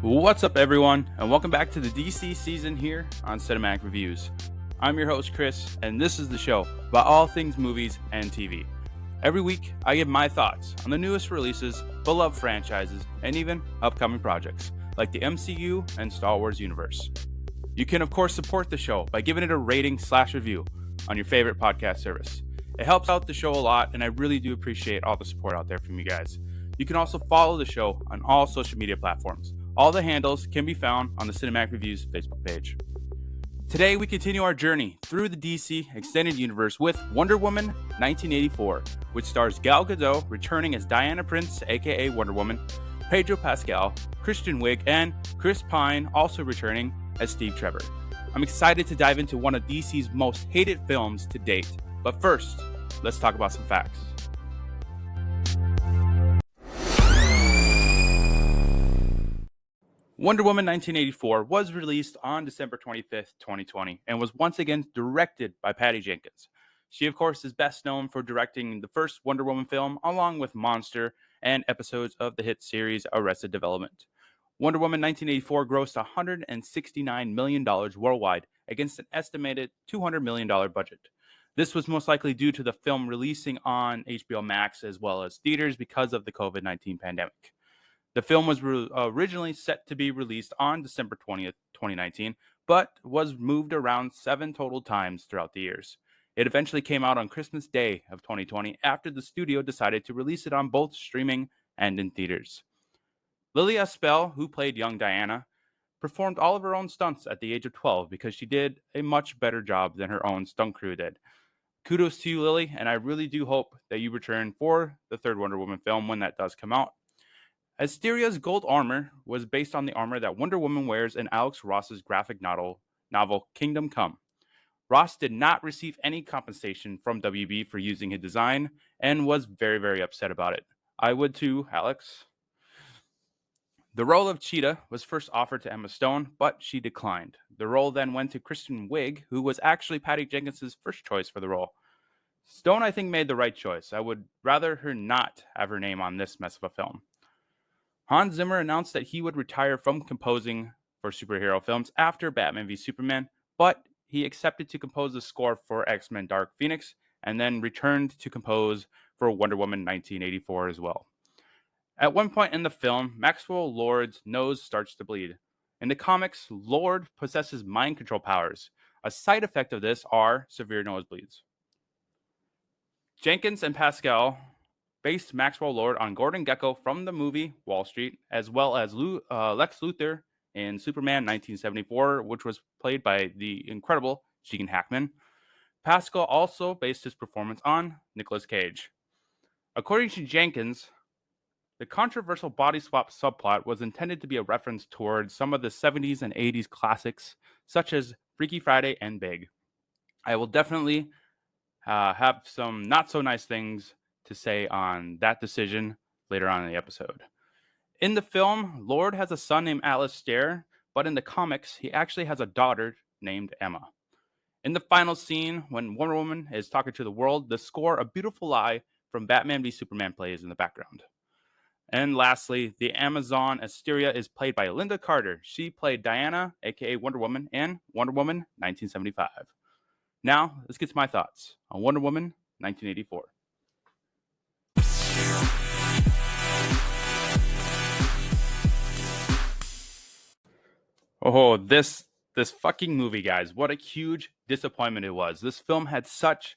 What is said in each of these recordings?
What's up, everyone, and welcome back to the DC season here on Cinematic Reviews. I'm your host, Chris, and this is the show about all things movies and TV. Every week, I give my thoughts on the newest releases, beloved franchises, and even upcoming projects like the MCU and Star Wars universe. You can, of course, support the show by giving it a rating/review on your favorite podcast service. It helps out the show a lot, and I really do appreciate all the support out there from you guys. You can also follow the show on all social media platforms. All the handles can be found on the Cinematic Reviews Facebook page. Today, we continue our journey through the DC Extended Universe with Wonder Woman 1984, which stars Gal Gadot returning as Diana Prince, aka Wonder Woman, Pedro Pascal, Kristen Wiig, and Chris Pine also returning as Steve Trevor. I'm excited to dive into one of DC's most hated films to date. But first, let's talk about some facts. Wonder Woman 1984 was released on December 25th, 2020, and was once again directed by Patty Jenkins. She, of course, is best known for directing the first Wonder Woman film, along with Monster and episodes of the hit series Arrested Development. Wonder Woman 1984 grossed $169 million worldwide against an estimated $200 million budget. This was most likely due to the film releasing on HBO Max as well as theaters because of the COVID-19 pandemic. The film was originally set to be released on December 20th, 2019, but was moved around 7 total times throughout the years. It eventually came out on Christmas Day of 2020 after the studio decided to release it on both streaming and in theaters. Lily Espel, who played young Diana, performed all of her own stunts at the age of 12 because she did a much better job than her own stunt crew did. Kudos to you, Lily, and I really do hope that you return for the third Wonder Woman film when that does come out. Asteria's gold armor was based on the armor that Wonder Woman wears in Alex Ross's graphic novel Kingdom Come. Ross did not receive any compensation from WB for using his design and was very, very upset about it. I would too, Alex. The role of Cheetah was first offered to Emma Stone, but she declined. The role then went to Kristen Wiig, who was actually Patty Jenkins' first choice for the role. Stone, I think, made the right choice. I would rather her not have her name on this mess of a film. Hans Zimmer announced that he would retire from composing for superhero films after Batman v Superman, but he accepted to compose the score for X-Men Dark Phoenix and then returned to compose for Wonder Woman 1984 as well. At one point in the film, Maxwell Lord's nose starts to bleed. In the comics, Lord possesses mind control powers. A side effect of this are severe nosebleeds. Jenkins and Pascal based Maxwell Lord on Gordon Gekko from the movie Wall Street, as well as Lex Luthor in Superman 1974, which was played by the incredible Gene Hackman. Pascal also based his performance on Nicolas Cage. According to Jenkins, the controversial body swap subplot was intended to be a reference towards some of the 70s and 80s classics, such as Freaky Friday and Big. I will definitely have some not so nice things to say on that decision later on in the episode. In the film, Lord has a son named Alistair, but in the comics, he actually has a daughter named Emma. In the final scene, when Wonder Woman is talking to the world, the score A Beautiful Lie from Batman v Superman plays in the background. And lastly, the Amazon Asteria is played by Linda Carter. She played Diana, aka Wonder Woman, in Wonder Woman 1975. Now, let's get to my thoughts on Wonder Woman 1984. Oh, this fucking movie, guys. What a huge disappointment it was. This film had such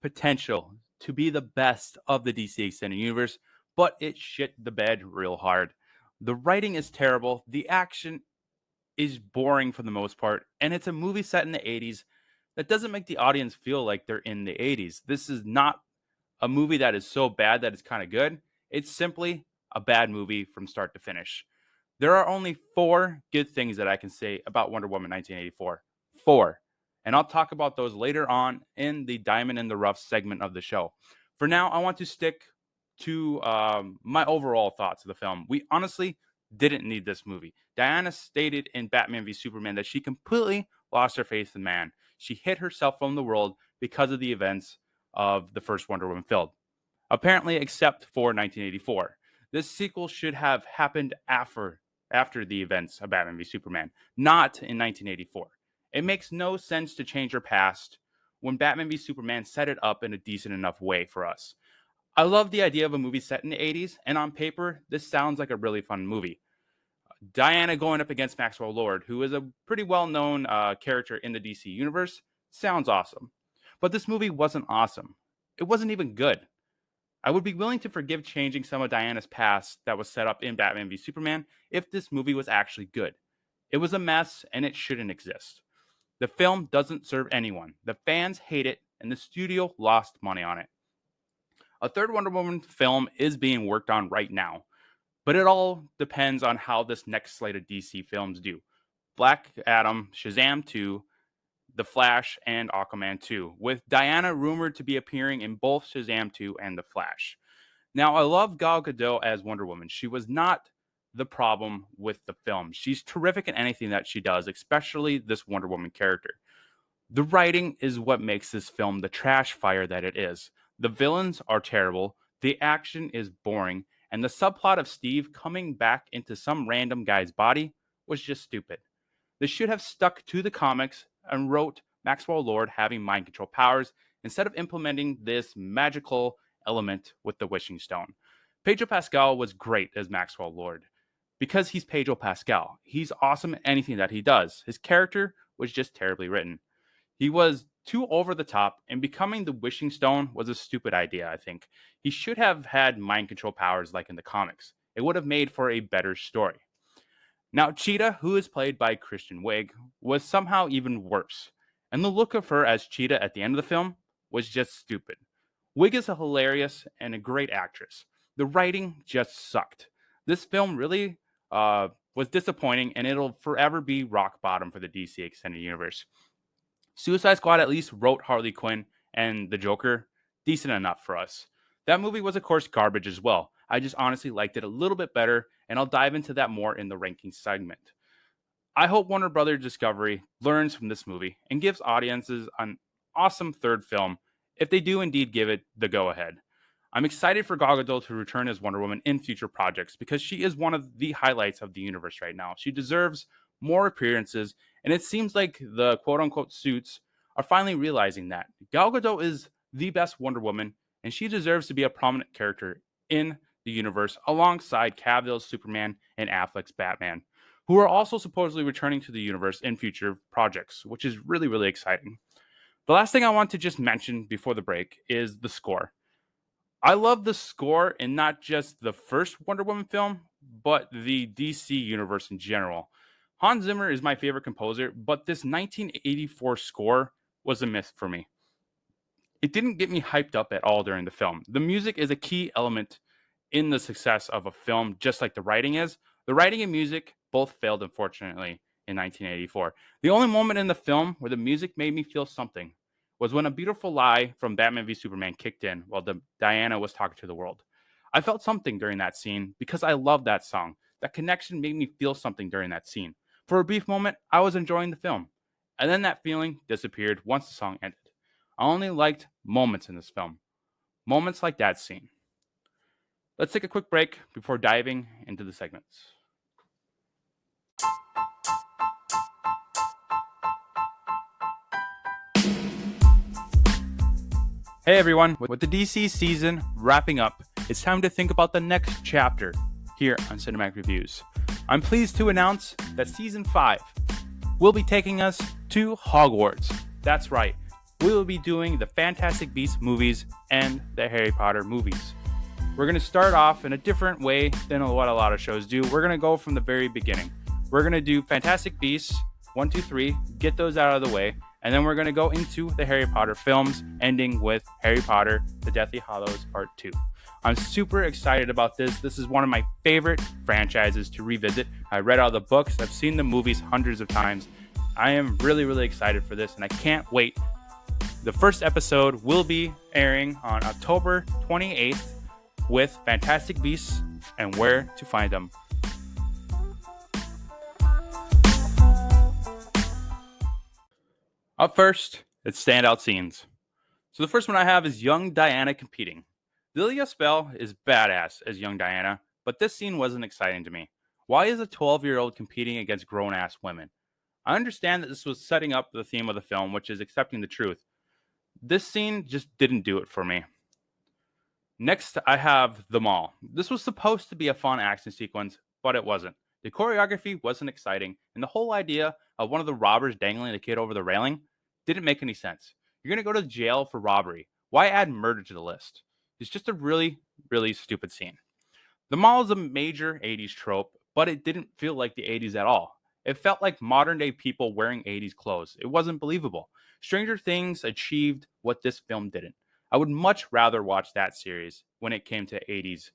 potential to be the best of the DC Extended Universe, but it shit the bed real hard. The writing is terrible. The action is boring for the most part, and it's a movie set in the 80s that doesn't make the audience feel like they're in the 80s. This is not a movie that is so bad that it's kind of good. It's simply a bad movie from start to finish. There are only 4 good things that I can say about Wonder Woman 1984. 4. And I'll talk about those later on in the Diamond in the Rough segment of the show. For now, I want to stick to my overall thoughts of the film. We honestly didn't need this movie. Diana stated in Batman v Superman that she completely lost her faith in man. She hid herself from the world because of the events of the first Wonder Woman film. Apparently, except for 1984. This sequel should have happened after after the events of Batman v Superman, not in 1984. It makes no sense to change her past when Batman v Superman set it up in a decent enough way for us. I love the idea of a movie set in the 80s, and on paper, this sounds like a really fun movie. Diana going up against Maxwell Lord, who is a pretty well known character in the DC universe, sounds awesome. But this movie wasn't awesome. It wasn't even good. I would be willing to forgive changing some of Diana's past that was set up in Batman v Superman if this movie was actually good. It was a mess and it shouldn't exist. The film doesn't serve anyone. The fans hate it and the studio lost money on it. A third Wonder Woman film is being worked on right now, but it all depends on how this next slate of DC films do. Black Adam, Shazam 2, The Flash, and Aquaman 2, with Diana rumored to be appearing in both Shazam 2 and The Flash. Now, I love Gal Gadot as Wonder Woman. She was not the problem with the film. She's terrific in anything that she does, especially this Wonder Woman character. The writing is what makes this film the trash fire that it is. The villains are terrible, the action is boring, and the subplot of Steve coming back into some random guy's body was just stupid. They should have stuck to the comics and wrote Maxwell Lord having mind control powers instead of implementing this magical element with the wishing stone. Pedro Pascal was great as Maxwell Lord because he's Pedro Pascal. He's awesome at anything that he does. His character was just terribly written. He was too over the top, and becoming the wishing stone was a stupid idea, I think. He should have had mind control powers like in the comics. It would have made for a better story. Now, Cheetah, who is played by Kristen Wiig, was somehow even worse. And the look of her as Cheetah at the end of the film was just stupid. Wiig is a hilarious and a great actress. The writing just sucked. This film really was disappointing, and it'll forever be rock bottom for the DC Extended Universe. Suicide Squad at least wrote Harley Quinn and the Joker decent enough for us. That movie was, of course, garbage as well. I just honestly liked it a little bit better, and I'll dive into that more in the ranking segment. I hope Warner Brothers Discovery learns from this movie and gives audiences an awesome third film if they do indeed give it the go-ahead. I'm excited for Gal Gadot to return as Wonder Woman in future projects because she is one of the highlights of the universe right now. She deserves more appearances, and it seems like the quote-unquote suits are finally realizing that. Gal Gadot is the best Wonder Woman, and she deserves to be a prominent character in the universe alongside Cavill's Superman and Affleck's Batman, who are also supposedly returning to the universe in future projects, which is really, really exciting. The last thing I want to just mention before the break is the score. I love the score in not just the first Wonder Woman film, but the DC universe in general. Hans Zimmer is my favorite composer, but this 1984 score was a myth for me. It didn't get me hyped up at all during the film. The music is a key element in the success of a film, just like the writing is. The writing and music both failed, unfortunately, in 1984. The only moment in the film where the music made me feel something was when A Beautiful Lie from Batman v Superman kicked in while Diana was talking to the world. I felt something during that scene because I love that song. That connection made me feel something during that scene. For a brief moment, I was enjoying the film, and then that feeling disappeared once the song ended. I only liked moments in this film. Moments like that scene. Let's take a quick break before diving into the segments. Hey everyone, with the DC season wrapping up, it's time to think about the next chapter here on Cinematic Reviews. I'm pleased to announce that Season 5 will be taking us to Hogwarts. That's right, we will be doing the Fantastic Beasts movies and the Harry Potter movies. We're going to start off in a different way than what a lot of shows do. We're going to go from the very beginning. We're going to do Fantastic Beasts 1, 2, 3, get those out of the way, and then we're going to go into the Harry Potter films, ending with Harry Potter, The Deathly Hallows Part 2. I'm super excited about this. This is one of my favorite franchises to revisit. I read all the books. I've seen the movies hundreds of times. I am really, really excited for this, and I can't wait. The first episode will be airing on October 28th with Fantastic Beasts and Where to Find Them. Up first, it's standout scenes. So the first one I have is young Diana competing. Lilia Spell is badass as young Diana, but this scene wasn't exciting to me. Why is a 12-year-old competing against grown-ass women? I understand that this was setting up the theme of the film, which is accepting the truth. This scene just didn't do it for me. Next, I have The Mall. This was supposed to be a fun action sequence, but it wasn't. The choreography wasn't exciting, and the whole idea of one of the robbers dangling the kid over the railing didn't make any sense. You're going to go to jail for robbery. Why add murder to the list? It's just a really, really stupid scene. The Mall is a major 80s trope, but it didn't feel like the 80s at all. It felt like modern day people wearing 80s clothes. It wasn't believable. Stranger Things achieved what this film didn't. I would much rather watch that series when it came to 80s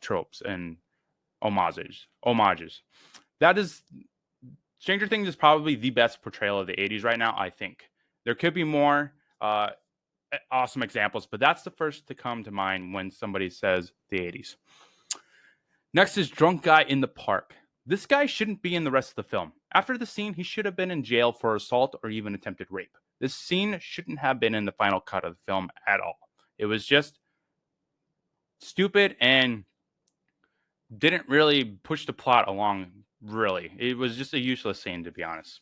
tropes and homages. That is, Stranger Things is probably the best portrayal of the 80s right now, I think. There could be more awesome examples, but that's the first to come to mind when somebody says the 80s. Next is Drunk Guy in the Park. This guy shouldn't be in the rest of the film. After the scene, he should have been in jail for assault or even attempted rape. This scene shouldn't have been in the final cut of the film at all. It was just stupid and didn't really push the plot along, really. It was just a useless scene, to be honest.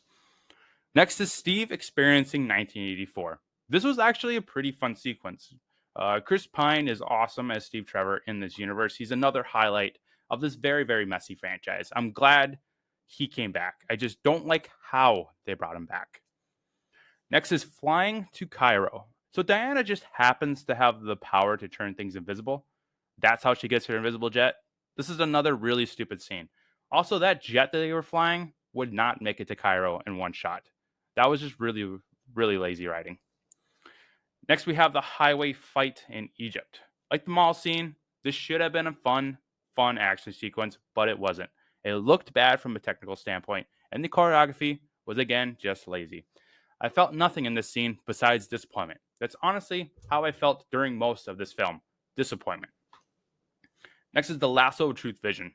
Next is Steve experiencing 1984. This was actually a pretty fun sequence. Chris Pine is awesome as Steve Trevor in this universe. He's another highlight of this very, very messy franchise. I'm glad he came back. I just don't like how they brought him back. Next is Flying to Cairo. So Diana just happens to have the power to turn things invisible. That's how she gets her invisible jet. This is another really stupid scene. Also, that jet that they were flying would not make it to Cairo in one shot. That was just really, really lazy writing. Next, we have the highway fight in Egypt. Like the mall scene, this should have been a fun action sequence, but it wasn't. It looked bad from a technical standpoint, and the choreography was again just lazy. I felt nothing in this scene besides disappointment. That's honestly how I felt during most of this film. Disappointment. Next is the lasso of truth vision.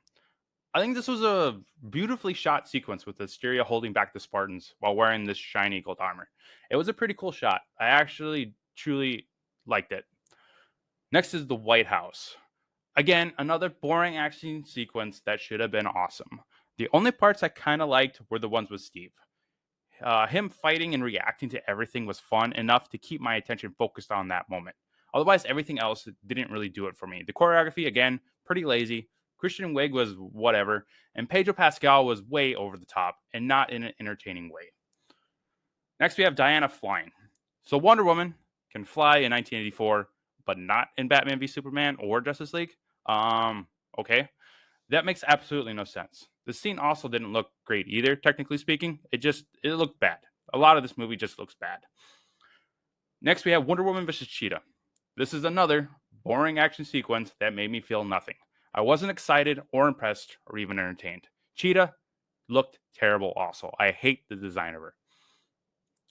I think this was a beautifully shot sequence with Asteria holding back the Spartans while wearing this shiny gold armor. It was a pretty cool shot. I actually truly liked it. Next is the White House. Again, another boring action sequence that should have been awesome. The only parts I kind of liked were the ones with Steve. Him fighting and reacting to everything was fun enough to keep my attention focused on that moment. Otherwise, everything else didn't really do it for me. The choreography, again, pretty lazy. Christian Wiig was whatever, and Pedro Pascal was way over the top and not in an entertaining way. Next, we have Diana flying. So Wonder Woman can fly in 1984, but not in Batman v Superman or Justice League. Okay. That makes absolutely no sense. The scene also didn't look great either, technically speaking. It looked bad. A lot of this movie just looks bad. Next, we have Wonder Woman vs. Cheetah. This is another boring action sequence that made me feel nothing. I wasn't excited or impressed or even entertained. Cheetah looked terrible also. I hate the design of her.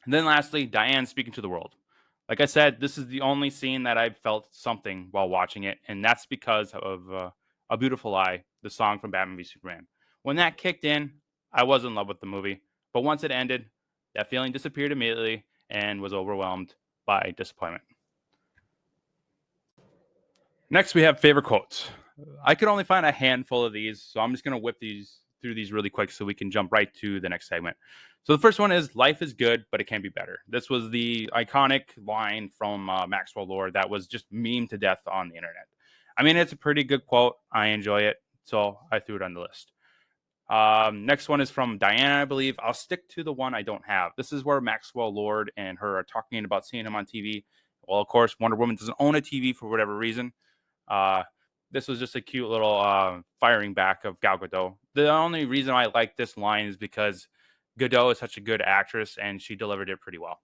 And then lastly, Diane speaking to the world. Like I said, this is the only scene that I felt something while watching it, and that's because of A Beautiful Lie, the song from Batman v Superman. When that kicked in, I was in love with the movie, but once it ended, that feeling disappeared immediately and was overwhelmed by disappointment. Next, we have favorite quotes. I could only find a handful of these, so I'm just going to whip through these really quick so we can jump right to the next segment. So the first one is, life is good, but it can be better. This was the iconic line from Maxwell Lord that was just memed to death on the internet. I mean, it's a pretty good quote. I enjoy it, so I threw it on the list. Next one is from Diana, I believe. I'll stick to the one I don't have. This is where Maxwell Lord and her are talking about seeing him on TV. Well, of course, Wonder Woman doesn't own a TV for whatever reason. This was just a cute little firing back of Gal Gadot. The only reason I like this line is because Gadot is such a good actress and she delivered it pretty well.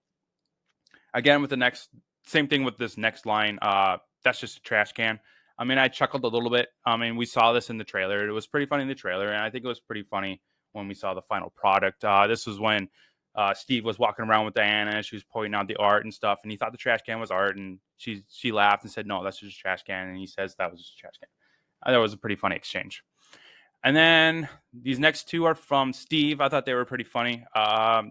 Again, with the same thing with this next line. That's just a trash can. I mean, I chuckled a little bit. I mean, we saw this in the trailer. It was pretty funny in the trailer, and I think it was pretty funny when we saw the final product. This was when Steve was walking around with Diana. She was pointing out the art and stuff, and he thought the trash can was art, and she laughed and said, "No, that's just a trash can," and he says that was just a trash can. That was a pretty funny exchange. And then these next two are from Steve. I thought they were pretty funny.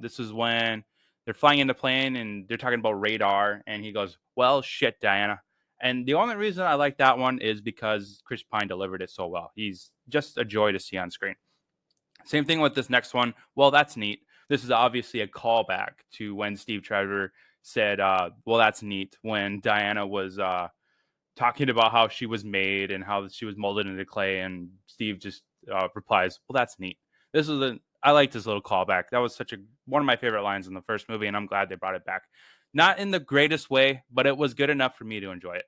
This is when they're flying in the plane, and they're talking about radar, and he goes, "Well, shit, Diana." And the only reason I like that one is because Chris Pine delivered it so well. He's just a joy to see on screen. Same thing with this next one. Well, that's neat. This is obviously a callback to when Steve Trevor said, well, that's neat, when Diana was talking about how she was made and how she was molded into clay, and Steve just replies, well, that's neat. I like this little callback. That was one of my favorite lines in the first movie, and I'm glad they brought it back. Not in the greatest way, but it was good enough for me to enjoy it.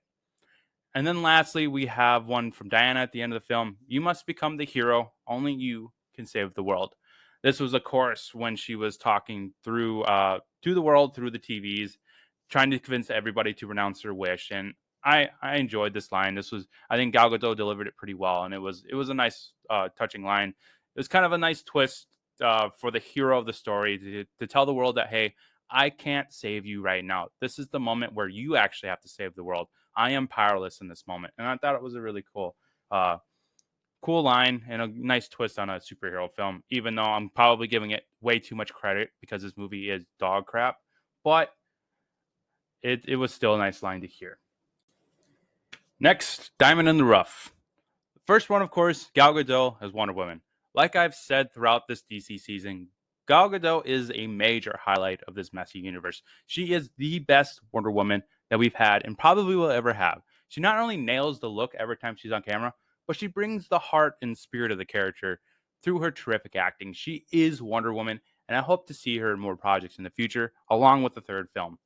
And then lastly, we have one from Diana at the end of the film. You must become the hero. Only you can save the world. This was, of course, when she was talking through to the world through the TVs, trying to convince everybody to renounce her wish. And I enjoyed this line. I think Gal Gadot delivered it pretty well, and it was a nice, touching line. It was kind of a nice twist for the hero of the story to tell the world that, hey, I can't save you right now. This is the moment where you actually have to save the world. I am powerless in this moment. And I thought it was a really cool line and a nice twist on a superhero film, even though I'm probably giving it way too much credit because this movie is dog crap. But it was still a nice line to hear. Next, Diamond in the Rough. The first one, of course, Gal Gadot as Wonder Woman. Like I've said throughout this DC season, Gal Gadot is a major highlight of this messy universe. She is the best Wonder Woman that we've had and probably will ever have. She not only nails the look every time she's on camera, but she brings the heart and spirit of the character through her terrific acting. She is Wonder Woman, and I hope to see her in more projects in the future, along with the third film.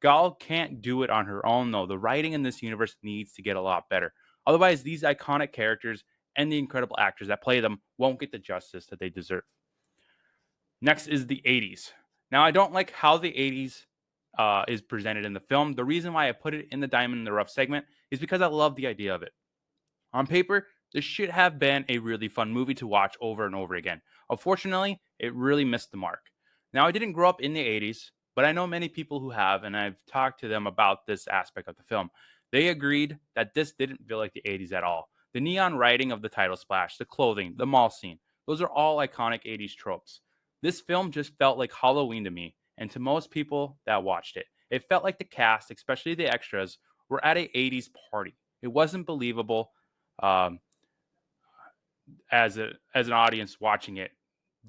Gal can't do it on her own, though. The writing in this universe needs to get a lot better. Otherwise, these iconic characters and the incredible actors that play them won't get the justice that they deserve. Next is the 80s. Now, I don't like how the 80s is presented in the film. The reason why I put it in the Diamond in the Rough segment is because I love the idea of it. On paper, this should have been a really fun movie to watch over and over again. Unfortunately, it really missed the mark. Now, I didn't grow up in the 80s, but I know many people who have, and I've talked to them about this aspect of the film. They agreed that this didn't feel like the 80s at all. The neon writing of the title splash, the clothing, the mall scene, those are all iconic 80s tropes. This film just felt like Halloween to me, and to most people that watched it. It felt like the cast, especially the extras, were at a 80s party. It wasn't believable as an audience watching it.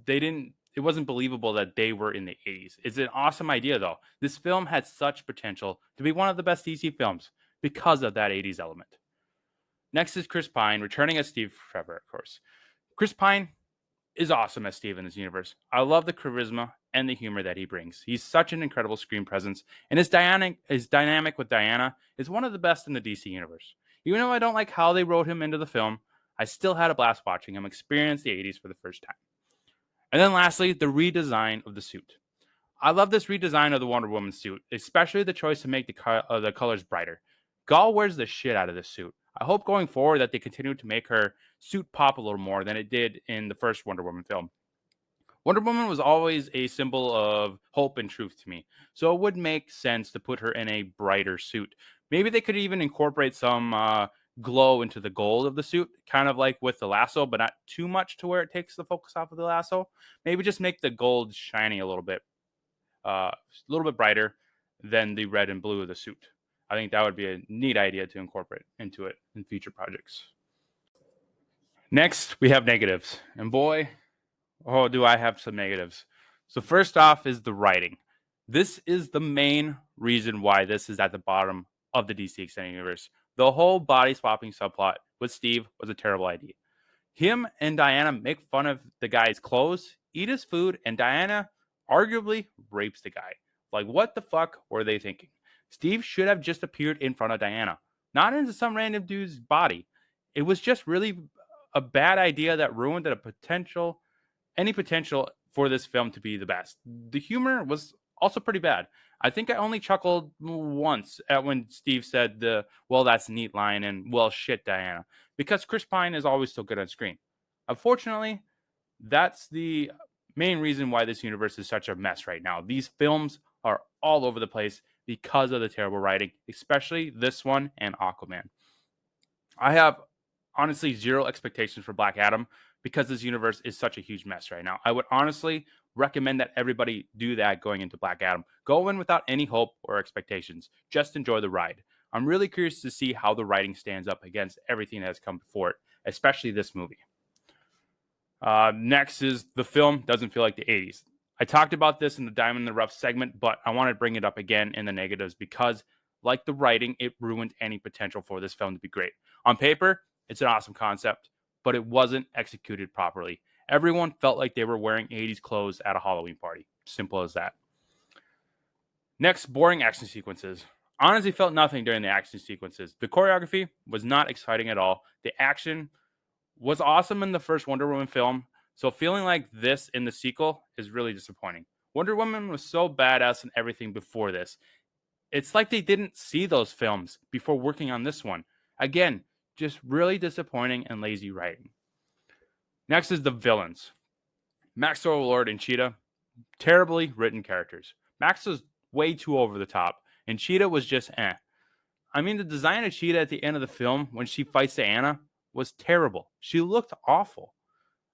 It wasn't believable that they were in the 80s. It's an awesome idea, though. This film had such potential to be one of the best DC films because of that 80s element. Next is Chris Pine, returning as Steve Trevor, of course. Chris Pine is awesome as Steve in this universe. I love the charisma and the humor that he brings. He's such an incredible screen presence, and his dynamic with Diana is one of the best in the DC universe. Even though I don't like how they wrote him into the film, I still had a blast watching him experience the 80s for the first time. And then lastly, the redesign of the suit. I love this redesign of the Wonder Woman suit, especially the choice to make the colors brighter. Gal wears the shit out of this suit. I hope going forward that they continue to make her suit pop a little more than it did in the first Wonder Woman film. Wonder Woman was always a symbol of hope and truth to me, so it would make sense to put her in a brighter suit. Maybe they could even incorporate some glow into the gold of the suit, kind of like with the lasso, but not too much to where it takes the focus off of the lasso. Maybe just make the gold shiny a little bit brighter than the red and blue of the suit. I think that would be a neat idea to incorporate into it in future projects. Next, we have negatives. And boy, oh, do I have some negatives. So first off is the writing. This is the main reason why this is at the bottom of the DC Extended Universe. The whole body swapping subplot with Steve was a terrible idea. Him and Diana make fun of the guy's clothes, eat his food, and Diana arguably rapes the guy. Like, what the fuck were they thinking? Steve should have just appeared in front of Diana, not into some random dude's body. It was just really a bad idea that ruined any potential for this film to be the best. The humor was also pretty bad. I think I only chuckled once at when Steve said the "well, that's a neat" line and "well, shit, Diana," because Chris Pine is always so good on screen. Unfortunately, that's the main reason why this universe is such a mess right now. These films are all over the place because of the terrible writing, especially this one and Aquaman. I have honestly zero expectations for Black Adam because this universe is such a huge mess right now. I would honestly recommend that everybody do that going into Black Adam. Go in without any hope or expectations. Just enjoy the ride. I'm really curious to see how the writing stands up against everything that has come before it, especially this movie. Next is the film doesn't feel like the 80s. I talked about this in the Diamond in the Rough segment, but I want to bring it up again in the negatives because, like the writing, it ruined any potential for this film to be great. On paper, it's an awesome concept, but it wasn't executed properly. Everyone felt like they were wearing 80s clothes at a Halloween party. Simple as that. Next, boring action sequences. Honestly, felt nothing during the action sequences. The choreography was not exciting at all. The action was awesome in the first Wonder Woman film, so feeling like this in the sequel is really disappointing. Wonder Woman was so badass in everything before this. It's like they didn't see those films before working on this one. Again, just really disappointing and lazy writing. Next is the villains. Max Lord and Cheetah, terribly written characters. Max was way too over the top, and Cheetah was just eh. I mean, the design of Cheetah at the end of the film when she fights Diana was terrible. She looked awful.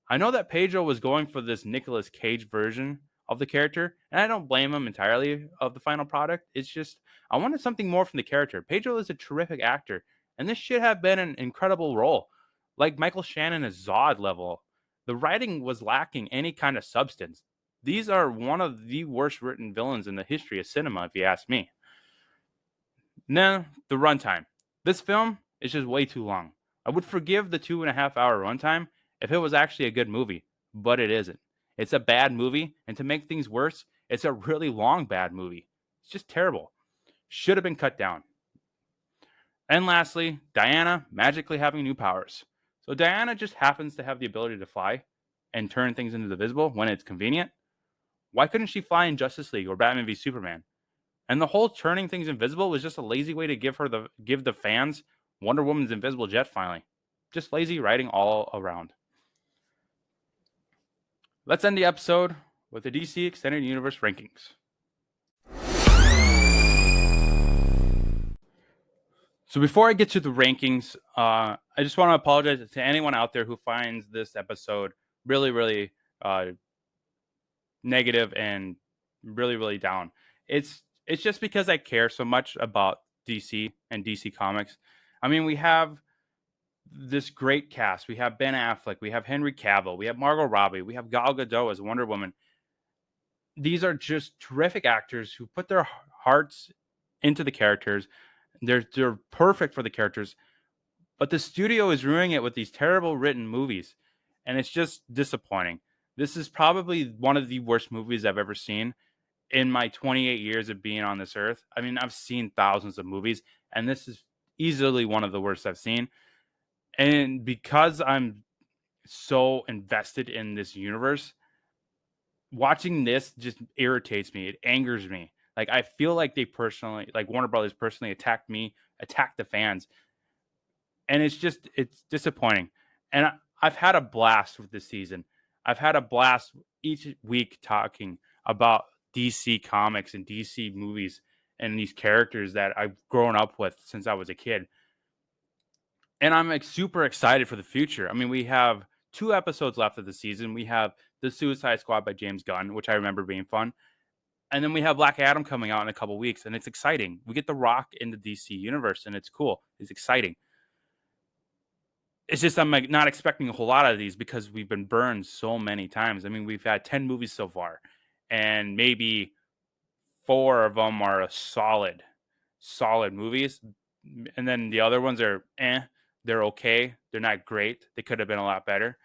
I know that Pedro was going for this Nicolas Cage version of the character, and I don't blame him entirely of the final product. It's just I wanted something more from the character. Pedro is a terrific actor, and this should have been an incredible role, like Michael Shannon as Zod level. The writing was lacking any kind of substance. These are one of the worst written villains in the history of cinema, if you ask me. Now, the runtime. This film is just way too long. I would forgive the 2.5 hour runtime if it was actually a good movie, but it isn't. It's a bad movie, and to make things worse, it's a really long bad movie. It's just terrible. Should have been cut down. And lastly, Diana magically having new powers. So Diana just happens to have the ability to fly and turn things into the visible when it's convenient. Why couldn't she fly in Justice League or Batman v Superman? And the whole turning things invisible was just a lazy way to give the fans Wonder Woman's invisible jet finally. Just lazy writing all around. Let's end the episode with the DC Extended Universe rankings. So before I get to the rankings, I just want to apologize to anyone out there who finds this episode really, really negative and really, really down. It's just because I care so much about DC and DC Comics. I mean, we have this great cast. We have Ben Affleck, we have Henry Cavill, we have Margot Robbie, we have Gal Gadot as Wonder Woman. These are just terrific actors who put their hearts into the characters. They're perfect for the characters, but the studio is ruining it with these terrible written movies, and it's just disappointing. This is probably one of the worst movies I've ever seen in my 28 years of being on this earth. I mean, I've seen thousands of movies, and this is easily one of the worst I've seen. And because I'm so invested in this universe, watching this just irritates me. It angers me. Like, I feel like Warner Brothers personally attacked me, attacked the fans. And it's disappointing. And I've had a blast with this season. I've had a blast each week talking about DC comics and DC movies and these characters that I've grown up with since I was a kid. And I'm super excited for the future. I mean, we have 2 episodes left of the season. We have The Suicide Squad by James Gunn, which I remember being fun. And then we have Black Adam coming out in a couple weeks, and it's exciting. We get The Rock in the DC universe, and it's cool. It's exciting. It's just I'm not expecting a whole lot of these because we've been burned so many times. I mean, we've had 10 movies so far, and maybe 4 of them are solid movies. And then the other ones are they're okay. They're not great. They could have been a lot better.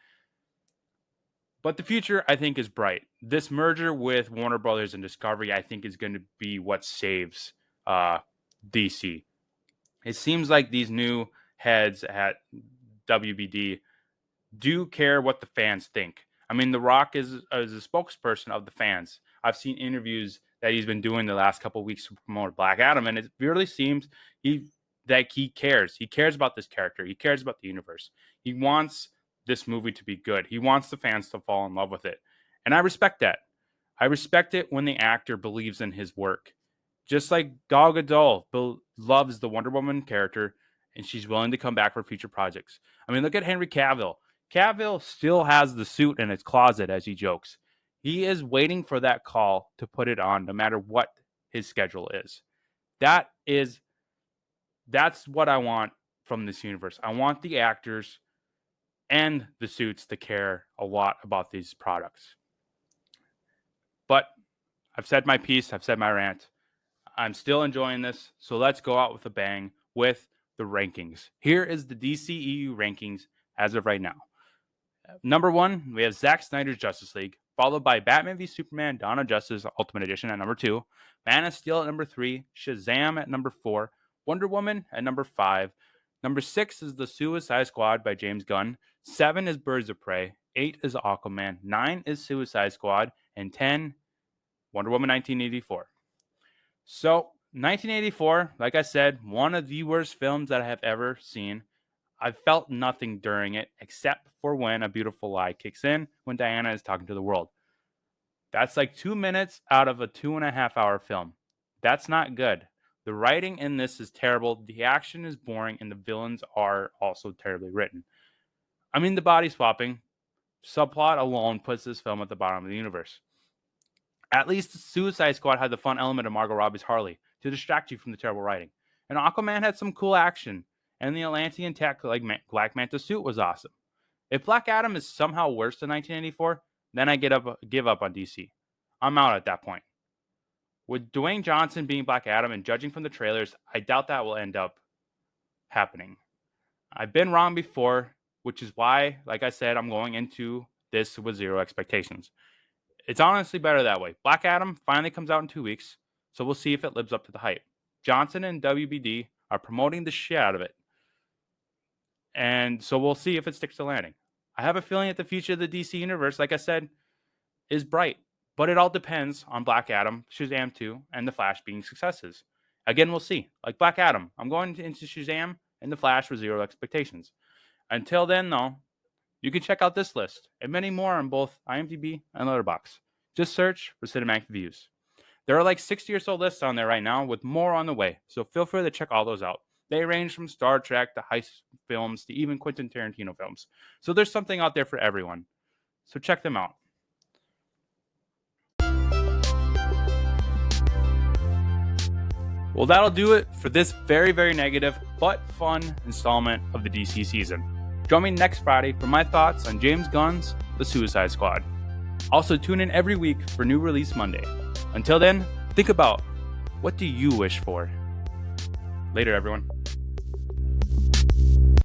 But the future, I think, is bright. This merger with Warner Brothers and Discovery, I think, is going to be what saves DC. It seems like these new heads at WBD do care what the fans think. I mean, The Rock is a spokesperson of the fans. I've seen interviews that he's been doing the last couple of weeks to promote Black Adam, and it really seems that he cares. He cares about this character. He cares about the universe. He wants this movie to be good. He wants the fans to fall in love with it. And I respect that. I respect it when the actor believes in his work. Just like Gal Gadot loves the Wonder Woman character, and she's willing to come back for future projects. I mean, look at Henry Cavill. Cavill still has the suit in his closet, as he jokes. He is waiting for that call to put it on, no matter what his schedule is. That's what I want from this universe. I want the actors and the suits to care a lot about these products. But I've said my piece, I've said my rant. I'm still enjoying this, so let's go out with a bang with the rankings. Here is the DCEU rankings as of right now. Number 1, we have Zack Snyder's Justice League, followed by Batman v Superman: Dawn of Justice Ultimate Edition at number 2, Man of Steel at number 3, Shazam at number 4, Wonder Woman at number 5. Number 6 is The Suicide Squad by James Gunn. 7 is Birds of Prey. 8 is Aquaman. 9 is Suicide Squad. And 10, Wonder Woman 1984. So, 1984, like I said, one of the worst films that I have ever seen. I felt nothing during it except for when A Beautiful Lie kicks in when Diana is talking to the world. That's like 2 minutes out of a 2.5-hour film. That's not good. The writing in this is terrible. The action is boring, and the villains are also terribly written. I mean, the body swapping subplot alone puts this film at the bottom of the universe. At least Suicide Squad had the fun element of Margot Robbie's Harley to distract you from the terrible writing. And Aquaman had some cool action, and the Atlantean tech like Black Manta suit was awesome. If Black Adam is somehow worse than 1984, then I give up on DC. I'm out at that point. With Dwayne Johnson being Black Adam and judging from the trailers, I doubt that will end up happening. I've been wrong before, which is why, like I said, I'm going into this with zero expectations. It's honestly better that way. Black Adam finally comes out in 2 weeks, so we'll see if it lives up to the hype. Johnson and WBD are promoting the shit out of it, and so we'll see if it sticks to landing. I have a feeling that the future of the DC universe, like I said, is bright. But it all depends on Black Adam, Shazam 2, and The Flash being successes. Again, we'll see. Like Black Adam, I'm going into Shazam and The Flash with zero expectations. Until then, though, you can check out this list and many more on both IMDb and Letterboxd. Just search for Cinematic Views. There are like 60 or so lists on there right now with more on the way, so feel free to check all those out. They range from Star Trek to heist films to even Quentin Tarantino films. So there's something out there for everyone. So check them out. Well, that'll do it for this very, very negative but fun installment of the DC season. Join me next Friday for my thoughts on James Gunn's The Suicide Squad. Also, tune in every week for New Release Monday. Until then, think about, what do you wish for? Later, everyone.